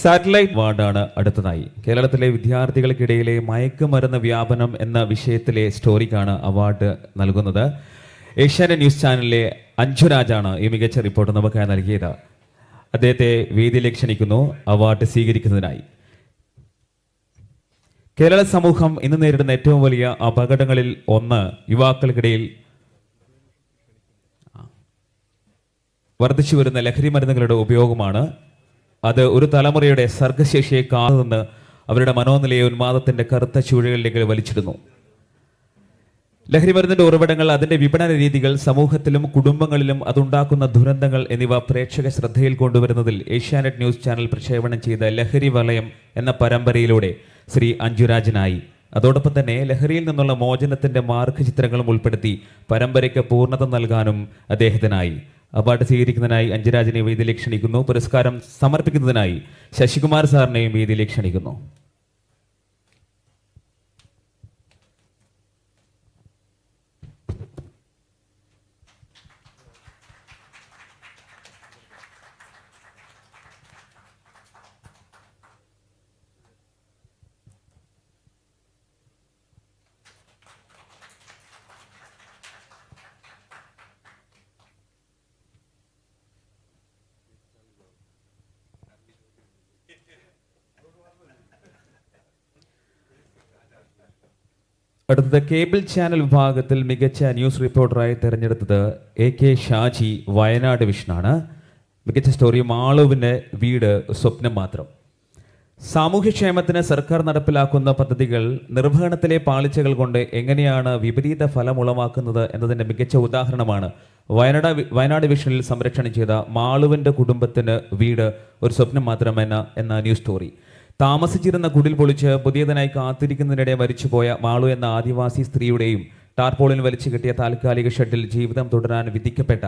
Satellite അവാർഡാണ് അടുത്തതായി. കേരളത്തിലെ വിദ്യാർത്ഥികൾക്കിടയിലെ മയക്കുമരുന്ന് വ്യാപനം എന്ന വിഷയത്തിലെ സ്റ്റോറിക്കാണ് അവാർഡ് നൽകുന്നത്. ഏഷ്യാനെറ്റ് ന്യൂസ് ചാനലിലെ അഞ്ജുരാജാണ് ഈ മികച്ച റിപ്പോർട്ട് നമുക്കായി നൽകിയത്. അദ്ദേഹത്തെ വേദിയിലേക്ക് ക്ഷണിക്കുന്നു അവാർഡ് സ്വീകരിക്കുന്നതിനായി. കേരള സമൂഹം ഇന്ന് നേരിടുന്ന ഏറ്റവും വലിയ അപകടങ്ങളിൽ ഒന്ന് യുവാക്കൾക്കിടയിൽ വർദ്ധിച്ചു വരുന്ന ലഹരി മരുന്നുകളുടെ ഉപയോഗമാണ്. അത് ഒരു തലമുറയുടെ സർഗശേഷിയെ കാത്തുനിന്ന് അവരുടെ മനോനിലയെ ഉന്മാദത്തിന്റെ കറുത്ത ചുഴലിലേക്ക് വലിച്ചിടുന്നു. ലഹരി മരുന്നിന്റെ ഉറവിടങ്ങൾ, അതിന്റെ വിപണന രീതികൾ, സമൂഹത്തിലും കുടുംബങ്ങളിലും അതുണ്ടാക്കുന്ന ദുരന്തങ്ങൾ എന്നിവ പ്രേക്ഷക ശ്രദ്ധയിൽ കൊണ്ടുവരുന്നതിൽ ഏഷ്യാനെറ്റ് ന്യൂസ് ചാനൽ പ്രക്ഷേപണം ചെയ്ത ലഹരി വലയം എന്ന പരമ്പരയിലൂടെ ശ്രീ അഞ്ജുരാജനായി. അതോടൊപ്പം തന്നെ ലഹരിയിൽ നിന്നുള്ള മോചനത്തിന്റെ മാർഗചിത്രങ്ങളും ഉൾപ്പെടുത്തി പരമ്പരയ്ക്ക് പൂർണ്ണത നൽകാനും അദ്ദേഹത്തിനായി. അവാർഡ് സ്വീകരിക്കുന്നതിനായി അഞ്ജുരാജിനെ വേദിയിലേക്ക് ക്ഷണിക്കുന്നു. പുരസ്കാരം സമർപ്പിക്കുന്നതിനായി ശശികുമാർ സാറിനെയും വേദിയിലേക്ക് ക്ഷണിക്കുന്നു. അടുത്തത് കേബിൾ ചാനൽ വിഭാഗത്തിൽ മികച്ച ന്യൂസ് റിപ്പോർട്ടറായി തിരഞ്ഞെടുത്തത് AK ഷാജി, വയനാട് വിഷനാണ്. മികച്ച സ്റ്റോറി മാളുവിൻ്റെ വീട് സ്വപ്നം മാത്രം. സാമൂഹ്യക്ഷേമത്തിന് സർക്കാർ നടപ്പിലാക്കുന്ന പദ്ധതികൾ നിർവഹണത്തിലെ പാളിച്ചകൾ കൊണ്ട് എങ്ങനെയാണ് വിപരീത ഫലം ഉളവാക്കുന്നത് എന്നതിൻ്റെ മികച്ച ഉദാഹരണമാണ് വയനാട് വിഷനിൽ സംരക്ഷണം ചെയ്ത മാളുവിൻ്റെ കുടുംബത്തിന് വീട് ഒരു സ്വപ്നം മാത്രം എന്ന ന്യൂസ് സ്റ്റോറി. താമസിച്ചിരുന്ന കുടിൽ പൊളിച്ച് പുതിയതിനായി കാത്തിരിക്കുന്നതിനിടെ മരിച്ചുപോയ മാളു എന്ന ആദിവാസി സ്ത്രീയുടെയും ടാർപോളിൽ വലിച്ചു കെട്ടിയ താൽക്കാലിക ഷെഡിൽ ജീവിതം തുടരാൻ വിധിക്കപ്പെട്ട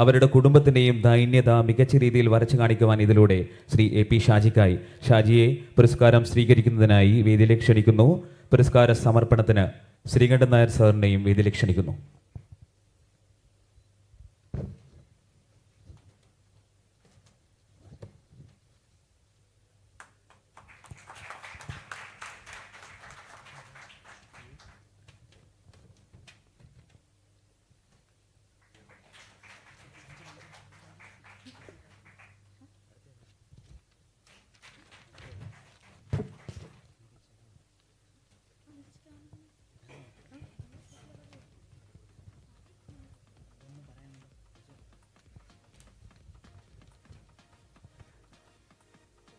അവരുടെ കുടുംബത്തിൻ്റെയും ദൈന്യത മികച്ച രീതിയിൽ വരച്ചു കാണിക്കുവാൻ ഇതിലൂടെ ശ്രീ AP ഷാജിക്കായി. ഷാജിയെ പുരസ്കാരം സ്വീകരിക്കുന്നതിനായി വേദിയിലേക്ക് ക്ഷണിക്കുന്നു. പുരസ്കാര സമർപ്പണത്തിന് ശ്രീകണ്ഠൻ നായർ സാറിനെയും വേദിയിലേക്ക് ക്ഷണിക്കുന്നു.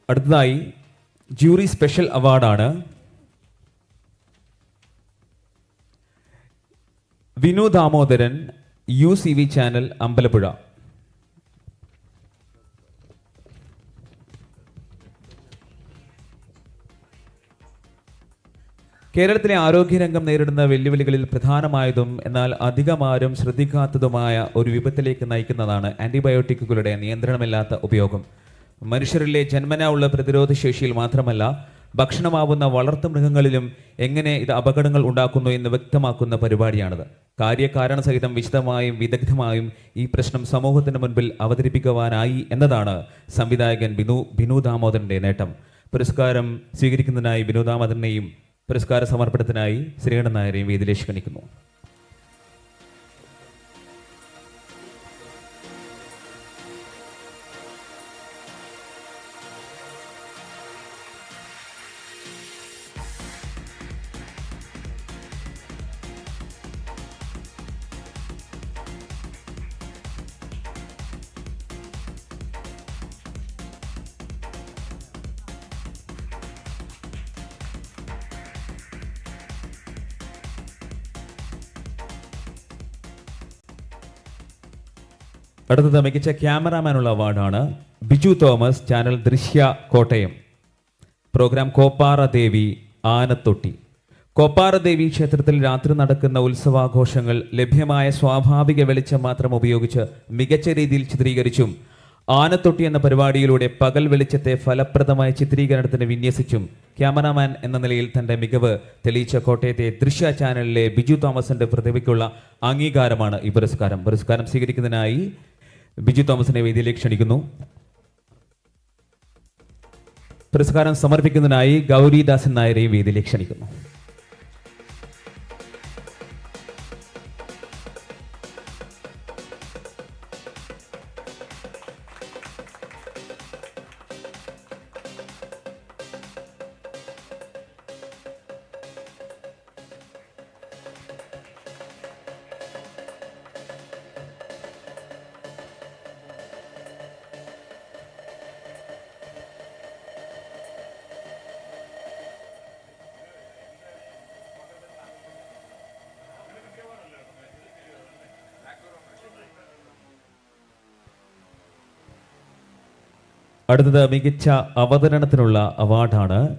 അടുത്തതായി ജൂറി സ്പെഷ്യൽ അവാർഡാണ്. Vinu Damodaran, UCV channel, Ambalappuzha. കേരളത്തിലെ ആരോഗ്യരംഗം നേരിടുന്ന വെല്ലുവിളികളിൽ പ്രധാനമായതും എന്നാൽ അധികമാരും ശ്രദ്ധിക്കാത്തതുമായ ഒരു വിപത്തിലേക്ക് നയിക്കുന്നതാണ് ആന്റിബയോട്ടിക്കുകളുടെ നിയന്ത്രണമില്ലാത്ത ഉപയോഗം. മനുഷ്യരിലെ ജന്മനാ ഉള്ള പ്രതിരോധ ശേഷിയിൽ മാത്രമല്ല ഭക്ഷണമാവുന്ന വളർത്തു മൃഗങ്ങളിലും എങ്ങനെ ഇത് അപകടങ്ങൾ ഉണ്ടാക്കുന്നു എന്ന് വ്യക്തമാക്കുന്ന പരിപാടിയാണിത്. കാര്യകാരണ സഹിതം വിശദമായും വിദഗ്ധമായും ഈ പ്രശ്നം സമൂഹത്തിന് മുൻപിൽ അവതരിപ്പിക്കുവാനായി എന്നതാണ് സംവിധായകൻ ബിനു ദാമോദരന്റെ നേട്ടം. പുരസ്കാരം സ്വീകരിക്കുന്നതിനായി ബിനു ദാമോദരനെയും പുരസ്കാര സമർപ്പണത്തിനായി ശ്രീകണ്ഠൻ നായരെയും വേദിയിലേക്ക് ക്ഷണിക്കുന്നു. അടുത്തത് മികച്ച ക്യാമറാമാനുള്ള അവാർഡാണ്. ബിജു തോമസ്, ചാനൽ ദൃശ്യ, കോട്ടയം. പ്രോഗ്രാം കോപ്പാറ ദേവി, ആനത്തൊട്ടി. കോപ്പാറ ദേവി ക്ഷേത്രത്തിൽ രാത്രി നടക്കുന്ന ഉത്സവാഘോഷങ്ങൾ ലഭ്യമായ സ്വാഭാവിക വെളിച്ചം മാത്രം ഉപയോഗിച്ച് മികച്ച രീതിയിൽ ചിത്രീകരിച്ചും ആനത്തൊട്ടി എന്ന പരിപാടിയിലൂടെ പകൽ വെളിച്ചത്തെ ഫലപ്രദമായ ചിത്രീകരണത്തിന് വിന്യസിച്ചും ക്യാമറാമാൻ എന്ന നിലയിൽ തന്റെ മികവ് തെളിയിച്ച കോട്ടയത്തെ ദൃശ്യ ചാനലിലെ ബിജു തോമസിന്റെ പ്രതിഭയ്ക്കുള്ള അംഗീകാരമാണ് ഈ പുരസ്കാരം. പുരസ്കാരം സ്വീകരിക്കുന്നതിനായി ബിജു തോമസിനെ വേദിയിലേക്ക് ക്ഷണിക്കുന്നു. പുരസ്കാരം സമർപ്പിക്കുന്നതിനായി ഗൗരിദാസൻ നായരെയും വേദിയിലേക്ക് ക്ഷണിക്കുന്നു. അടുത്തത് മികച്ച അവതരണത്തിനുള്ള അവാർഡാണ്.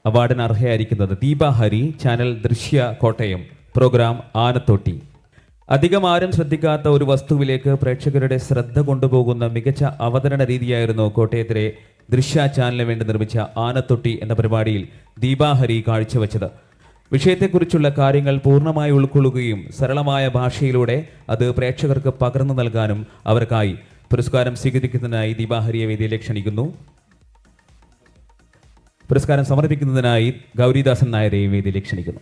അവാർഡിന് അർഹയായിരിക്കുന്നത് ദീപ ഹരി, ചാനൽ ദൃശ്യ കോട്ടയം, പ്രോഗ്രാം ആനത്തൊട്ടി. അധികം ആരും ശ്രദ്ധിക്കാത്ത ഒരു വസ്തുവിലേക്ക് പ്രേക്ഷകരുടെ ശ്രദ്ധ കൊണ്ടുപോകുന്ന മികച്ച അവതരണ രീതിയായിരുന്നു കോട്ടയത്തിലെ ദൃശ്യ ചാനലിന് വേണ്ടി നിർമ്മിച്ച ആനത്തൊട്ടി എന്ന പരിപാടിയിൽ ദീപ ഹരി കാഴ്ചവെച്ചത്. വിഷയത്തെക്കുറിച്ചുള്ള കാര്യങ്ങൾ പൂർണ്ണമായി ഉൾക്കൊള്ളുകയും സരളമായ ഭാഷയിലൂടെ അത് പ്രേക്ഷകർക്ക് പകർന്നു നൽകാനും അവർക്കായി. പുരസ്കാരം സ്വീകരിക്കുന്നതിനായി ദീപ ഹരിയെ വേദിയിലേക്ക് ക്ഷണിക്കുന്നു. പുരസ്കാരം സമർപ്പിക്കുന്നതിനായി ഗൗരിദാസൻ നായരെയും വേദിയിലേക്ക് ക്ഷണിക്കുന്നു.